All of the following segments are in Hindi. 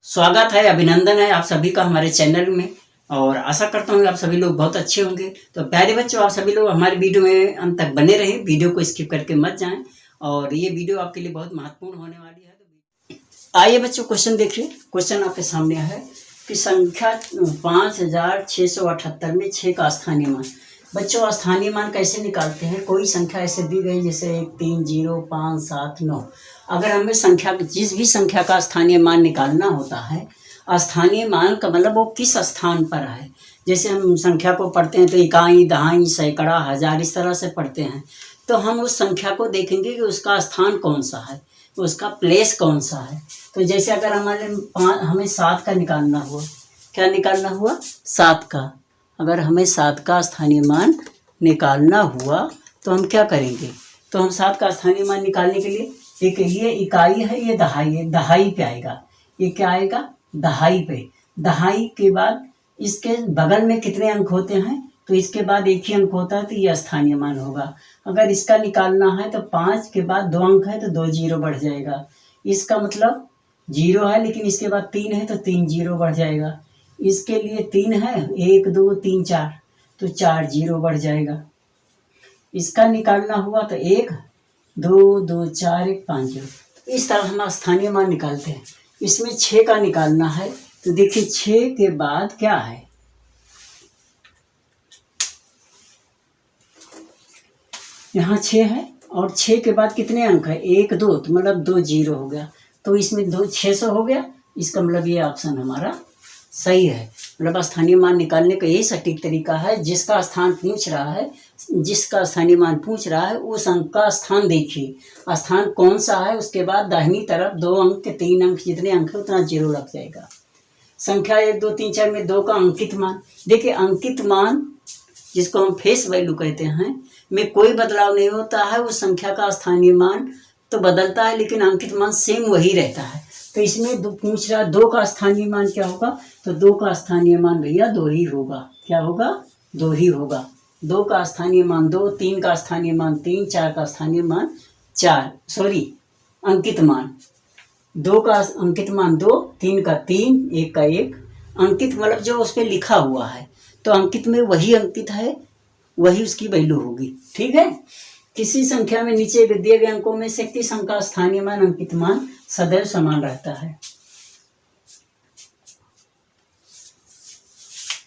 स्वागत है, अभिनंदन है आप सभी का हमारे चैनल में। और आशा करता हूँ आप सभी लोग बहुत अच्छे होंगे। तो प्यारे बच्चों, आप सभी लोग हमारे वीडियो में अंत तक बने रहें, वीडियो को स्किप करके मत जाएं। और ये वीडियो आपके लिए बहुत महत्वपूर्ण होने वाली है। तो आइए बच्चों, क्वेश्चन देखिए। क्वेश्चन आपके सामने है कि संख्या 5678 में 6 का स्थानीय मान। बच्चों, स्थानीय मान कैसे निकालते हैं? कोई संख्या ऐसे दी गई जैसे 1 3 0 5 7 9। अगर हमें संख्या जिस भी संख्या का स्थानीय मान निकालना होता है, स्थानीय मान का मतलब वो किस स्थान पर है। जैसे हम संख्या को पढ़ते हैं तो इकाई, दहाई, सैकड़ा, हजार, इस तरह से पढ़ते हैं। तो हम उस संख्या को देखेंगे कि उसका स्थान कौन सा है, उसका प्लेस कौन सा है। तो जैसे अगर हमें 7 का निकालना हुआ, क्या निकालना हुआ? 7 का। अगर हमें 7 का स्थानीय मान निकालना हुआ तो हम क्या करेंगे? तो हम 7 का स्थानीय मान निकालने के लिए, एक ये इकाई है, ये दहाई है, दहाई पे आएगा। ये क्या आएगा? दहाई पे। दहाई के बाद इसके बगल में कितने अंक होते हैं? तो इसके बाद एक ही अंक होता है, तो ये स्थानीय मान होगा। अगर इसका निकालना है तो 5 के बाद 2 अंक है तो 2 जीरो बढ़ जाएगा। इसका मतलब 0 है, लेकिन इसके बाद 3 है तो 3 जीरो बढ़ जाएगा। इसके लिए 3 है, 1 2 3 4, तो 4 जीरो बढ़ जाएगा। इसका निकालना हुआ तो 1 2 2 4 1 5 जीरो। इस तरह हम स्थानीय मान निकालते हैं। इसमें 6 का निकालना है तो देखिए 6 के बाद क्या है? यहाँ 6 है और 6 के बाद कितने अंक है? 1 2, तो मतलब 2 जीरो हो गया। तो इसमें 600 हो गया। इसका मतलब ये ऑप्शन हमारा सही है। मतलब स्थानीय मान निकालने का यही सटीक तरीका है। जिसका स्थान पूछ रहा है, जिसका स्थानीय मान पूछ रहा है, उस अंक का स्थान देखिए, स्थान कौन सा है। उसके बाद दाहिनी तरफ 2 अंक के 3 अंक, जितने अंक है उतना जीरो लग जाएगा। संख्या 1 2 3 4 में 2 का अंकित मान। देखिए, अंकित मान जिसको हम फेस वैल्यू कहते हैं, में कोई बदलाव नहीं होता है। उस संख्या का स्थानीय मान तो बदलता है, लेकिन अंकित मान सेम वही रहता है। तो इसमें पूछ रहा 2 का स्थानीय मान क्या होगा? तो 2 का स्थानीय मान भैया 2 ही होगा। क्या होगा? 2 ही होगा। 2 का स्थानीय मान 2, 3 का स्थानीय मान 3, 4 का स्थानीय मान 4, सॉरी अंकित मान 2 का अंकित मान 2, 3 का 3, 1 का 1। अंकित मतलब जो उस पर लिखा हुआ है, तो अंकित में वही अंकित है, वही उसकी वैल्यू होगी। ठीक है। किसी संख्या में नीचे दिए गए अंकों में से किस अंक का स्थानीय मान अंकित मान सदैव समान रहता है?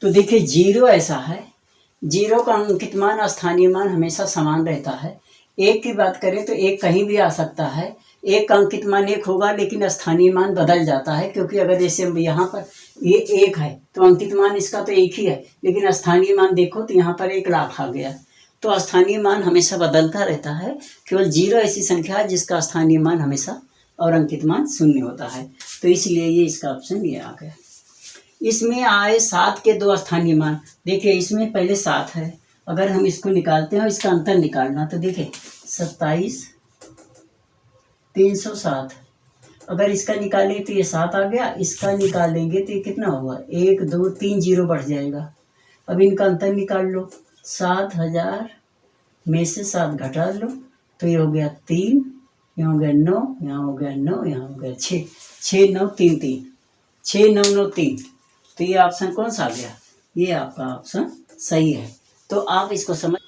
तो देखिए 0 ऐसा है, 0 का अंकित मान स्थानीय मान हमेशा समान रहता है। 1 की बात करें तो 1 कहीं भी आ सकता है। 1 का अंकित मान 1 होगा, लेकिन स्थानीय मान बदल जाता है, क्योंकि अगर जैसे यहाँ पर ये 1 है तो अंकित मान इसका तो 1 ही है, लेकिन स्थानीय मान देखो तो यहाँ पर 1 लाख आ गया। तो स्थानीय मान हमेशा बदलता रहता है। केवल 0 ऐसी संख्या है जिसका स्थानीय मान हमेशा और अंकित मान 0 होता है। तो इसलिए ये इसका ऑप्शन ये आ गया। इसमें आए 7 के 2 स्थानीय मान। देखिए, इसमें पहले 7 है, अगर हम इसको निकालते हैं और इसका अंतर निकालना, तो देखिए 27 307। अगर इसका निकालें तो ये 7 आ गया, इसका निकालेंगे तो ये कितना हुआ? 1 2 3 जीरो बढ़ जाएगा। अब इनका अंतर निकाल लो। 7000 में से 7 घटा लो, तो ये हो गया 3, यहाँ हो गया 9, यहाँ हो गया 9, यहाँ हो गया 6, 6 9 3 3, 6 9 9 3। तो ये ऑप्शन कौन सा आ गया? ये आपका ऑप्शन सही है। तो आप इसको समझ।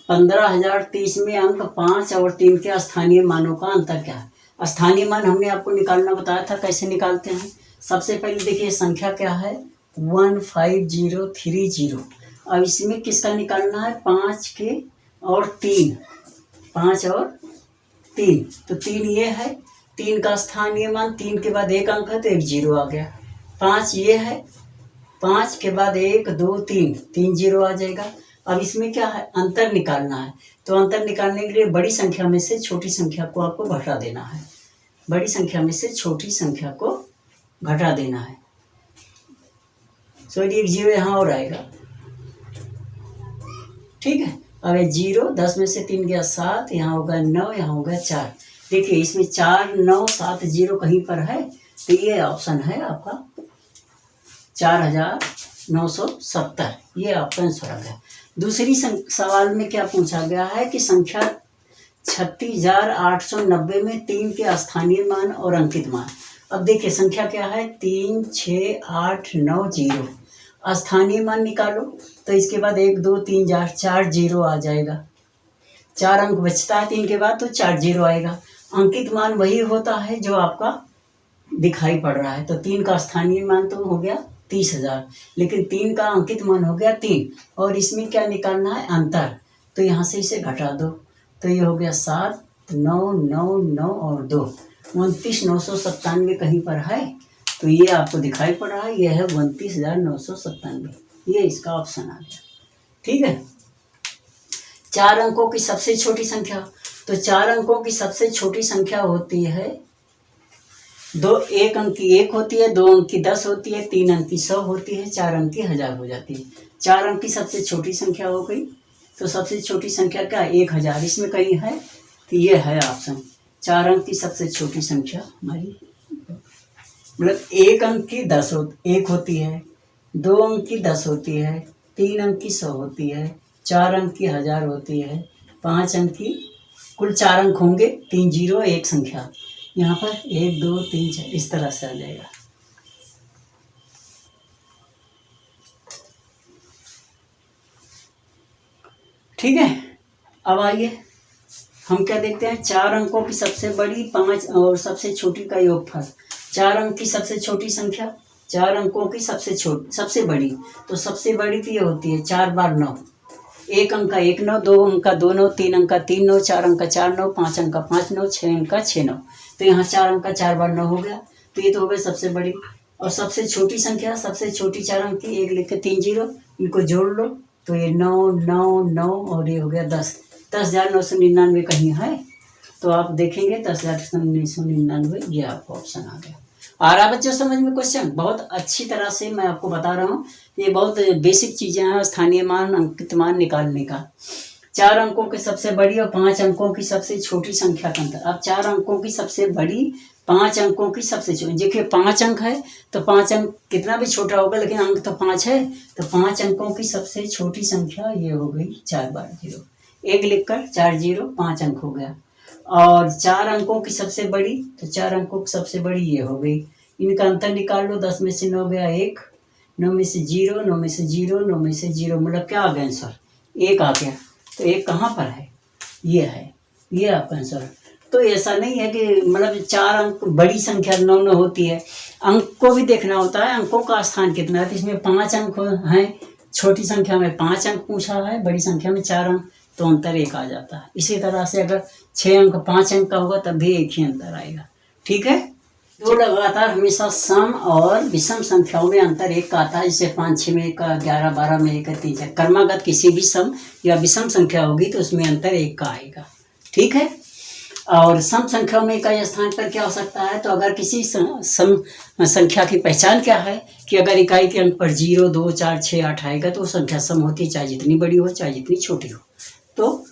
15030 में अंक 5 और 3 के स्थानीय मानों का अंतर क्या है? स्थानीय मान हमने आपको निकालना बताया था, कैसे निकालते हैं। सबसे पहले देखिए संख्या क्या है? 15030। अब इसमें किसका निकालना है? 5 के और 3, 5 और 3, तो 3 ये है। 3 का स्थानीय मान, 3 के बाद 1 अंक है तो 1 जीरो आ गया। 5 ये है, 5 के बाद 1 2 3, 3 जीरो आ जाएगा। अब इसमें क्या है? अंतर निकालना है। तो अंतर निकालने के लिए बड़ी संख्या में से छोटी संख्या को आपको घटा देना है। बड़ी संख्या में से छोटी संख्या को घटा देना है। सॉरी, 1 जीरो यहाँ और आएगा। ठीक है। अब 0, 10 में से 3 गया 7, यहाँ होगा 9, यहाँ होगा 4। देखिए इसमें 4 9 7 0 कहीं पर है, तो ये ऑप्शन है आपका 4970। ये आपका आंसर है। दूसरी सवाल में क्या पूछा गया है कि संख्या 36890 में 3 के स्थानीय मान और अंकित मान। अब देखिए संख्या क्या है, 3 6 8 9 0। स्थानीय मान निकालो तो इसके बाद 1 2 3 4 जीरो आ जाएगा। 4 अंक बचता है 3 के बाद तो 4 जीरो आएगा। अंकित मान वही होता है जो आपका दिखाई पड़ रहा है। तो 3 का स्थानीय मान तो हो गया 30,000, लेकिन 3 का अंकित मान हो गया 3, और इसमें क्या निकालना है, अंतर। तो यहाँ से इसे घटा दो तो ये हो गया 7 9 9 9 और 2 29,997 कहीं पर है। तो ये आपको दिखाई पड़ रहा है, यह है 29,997। ये इसका ऑप्शन आ गया। ठीक है। 4 अंकों की सबसे छोटी संख्या, तो 4 अंकों की सबसे छोटी संख्या होती है 1 अंक की 1 होती है, 2 अंक की 10 होती है, 3 अंक की 100 होती है, 4 अंक की 1000 हो जाती है। 4 अंक की सबसे छोटी संख्या हो गई। तो सबसे छोटी संख्या क्या, 1000 इसमें कहीं है, तो ये है ऑप्शन। 4 अंक की सबसे छोटी संख्या हमारी, मतलब 1 अंक की 1 होती है, 2 अंक की 10 होती है, 3 अंक की 100 होती है, 4 अंक की 1000 होती है, 5 अंक की, कुल 4 अंक होंगे, 3 जीरो 1 संख्या, यहाँ पर 1 2 3 4 इस तरह से आ जाएगा। ठीक है। अब आइए हम क्या देखते हैं, 4 अंकों की सबसे बड़ी 5 और सबसे छोटी का योगफल। 4 अंक की सबसे छोटी संख्या, 4 अंकों की सबसे बड़ी, तो सबसे बड़ी तो ये होती है 4 बार 9। 1 अंक का 1 9, 2 अंक का 2 9, 3 अंक का 3 9, 4 अंक का 4 9, 5 अंक का 5 9, 6 अंक का 6 9। तो यहाँ 4 अंक का 4 बार 9 हो गया, तो ये तो हो गया सबसे बड़ी। और सबसे छोटी संख्या, सबसे छोटी 4 अंक की, 1 लिख के 3 जीरो, इनको जोड़ लो तो ये 9 9 9 और ये हो गया 10। 10,999 कहीं है, तो आप देखेंगे 10,999, ये आपको ऑप्शन आ गया। आ रहा बच्चों समझ में क्वेश्चन? बहुत अच्छी तरह से मैं आपको बता रहा हूँ, ये बहुत बेसिक चीज़ें हैं स्थानीय मान, अंकित मान निकालने का। 4 अंकों की सबसे बड़ी और 5 अंकों की सबसे छोटी संख्या का अंतर। अब 4 अंकों की सबसे बड़ी, 5 अंकों की सबसे छोटी, देखिए 5 अंक है तो 5 अंक कितना भी छोटा होगा, लेकिन अंक तो 5 है, तो 5 अंकों की सबसे छोटी संख्या ये हो गई 4 बार 0। 1 लिखकर 4 जीरो 5 अंक हो गया। और 4 अंकों की सबसे बड़ी, तो 4 अंकों की सबसे बड़ी ये हो गई। इनका अंतर निकाल लो, 10 में से 9 गया 1, 9 में से 0, 9 में से 0, 9 में से 0, मतलब क्या आ गया आंसर, 1 आ गया। तो 1 कहाँ पर है, ये है, ये आपका आंसर। तो ऐसा नहीं है कि मतलब 4 अंक बड़ी संख्या 9 9 होती है, अंक को भी देखना होता है, अंकों का स्थान कितना है। तो इसमें 5 अंक हैं, छोटी संख्या में 5 अंक पूछा है, बड़ी संख्या में 4 अंक, तो अंतर 1 आ जाता है। इसी तरह से अगर 6 अंक 5 अंक का होगा तब भी 1 ही अंतर आएगा। ठीक है। तो लगातार हमेशा सम और विषम संख्याओं में अंतर 1 का आता है, जैसे 5 6 में 1 का, 11 12 में 1 का, 3 4, क्रमागत किसी भी सम या विषम संख्या होगी तो उसमें अंतर 1 का आएगा। ठीक है। और सम संख्याओं में इकाई स्थान पर क्या हो सकता है, तो अगर किसी सम संख्या की पहचान क्या है कि अगर इकाई के अंक पर 0 2 4 6 8 आएगा तो वो संख्या सम होती है, चाहे जितनी बड़ी हो चाहे जितनी छोटी हो। तो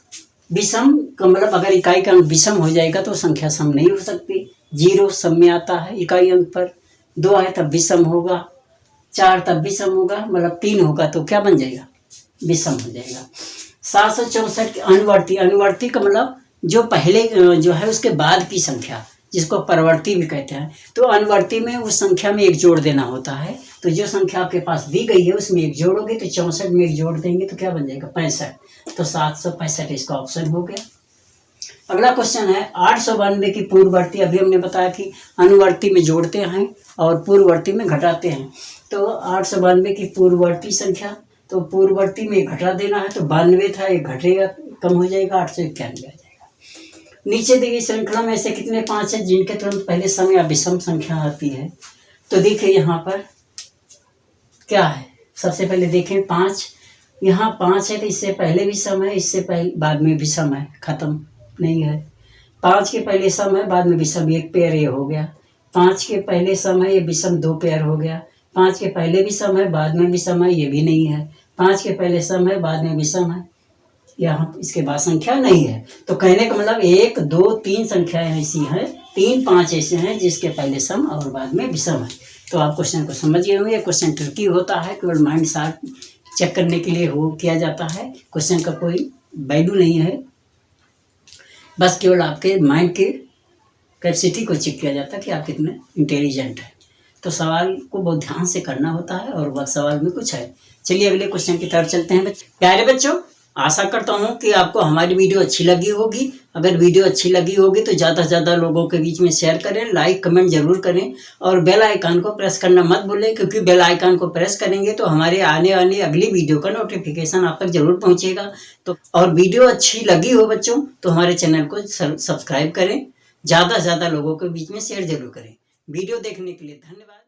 विषम का मतलब अगर इकाई का अंक विषम हो जाएगा तो संख्या सम नहीं हो सकती। 0 सम में आता है इकाई अंक पर, 2 है तब विषम होगा, 4 तब विषम होगा, मतलब 3 होगा तो क्या बन जाएगा, विषम हो जाएगा। 764 अनुवर्ती, अनुवर्ती का मतलब जो पहले जो है उसके बाद की संख्या, जिसको परवर्ती भी कहते हैं। तो अनुवर्ती में उस संख्या में 1 जोड़ देना होता है। तो जो संख्या आपके पास दी गई है उसमें 1 जोड़ोगे तो 64 में 1 जोड़ देंगे तो क्या बन जाएगा, 65। तो 765 इसका ऑप्शन हो गया। अगला क्वेश्चन है 892 की पूर्ववर्ती। अभी हमने बताया कि अनुवर्ती में जोड़ते हैं और पूर्ववर्ती में घटाते हैं। तो 892 की पूर्ववर्ती संख्या, तो पूर्ववर्ती में घटा देना है, तो 92 था, ये घटेगा, कम हो जाएगा, 891 आ जाएगा। नीचे दी गई श्रृंखला में ऐसे कितने 5 हैं जिनके तुरंत पहले सम या विषम संख्या आती है। तो देखिए यहाँ पर क्या है, सबसे पहले देखें 5, यहाँ 5 है तो इससे पहले भी सम है, इससे पहले बाद में भी सम है, खत्म नहीं है। 5 के पहले सम है, बाद में विषम 1 पेयर, ये हो गया। 5 के पहले सम है, ये विषम 2 पेयर हो गया। 5 के पहले भी सम है, बाद में भी सम है, ये भी नहीं है। 5 के पहले सम है, बाद में विषम है, यहाँ इसके बाद संख्या नहीं है। तो कहने का मतलब 1 2 3 संख्याएं ऐसी हैं, 3 5 ऐसे हैं जिसके पहले सम और बाद में विषम है। तो आप क्वेश्चन को समझ गए होंगे। क्वेश्चन ट्रिकी होता है, केवल माइंड शार्प चेक करने के लिए हो किया जाता है। क्वेश्चन का कोई वैल्यू नहीं है, बस केवल आपके माइंड के कैपेसिटी को चेक किया जाता है कि आप कितने इंटेलिजेंट हैं। तो सवाल को बहुत ध्यान से करना होता है और वह सवाल में कुछ है। चलिए अगले क्वेश्चन की तरफ चलते हैं बच्चों। प्यारे बच्चों, आशा करता हूँ कि आपको हमारी वीडियो अच्छी लगी होगी। अगर वीडियो अच्छी लगी होगी तो ज़्यादा से ज़्यादा लोगों के बीच में शेयर करें, लाइक कमेंट जरूर करें और बेल आइकन को प्रेस करना मत भूलें, क्योंकि बेल आइकन को प्रेस करेंगे तो हमारे आने वाली अगली वीडियो का नोटिफिकेशन आप तक जरूर पहुँचेगा। तो और वीडियो अच्छी लगी हो बच्चों तो हमारे चैनल को सब्सक्राइब करें, ज़्यादा से ज़्यादा लोगों के बीच में शेयर जरूर करें। वीडियो देखने के लिए धन्यवाद।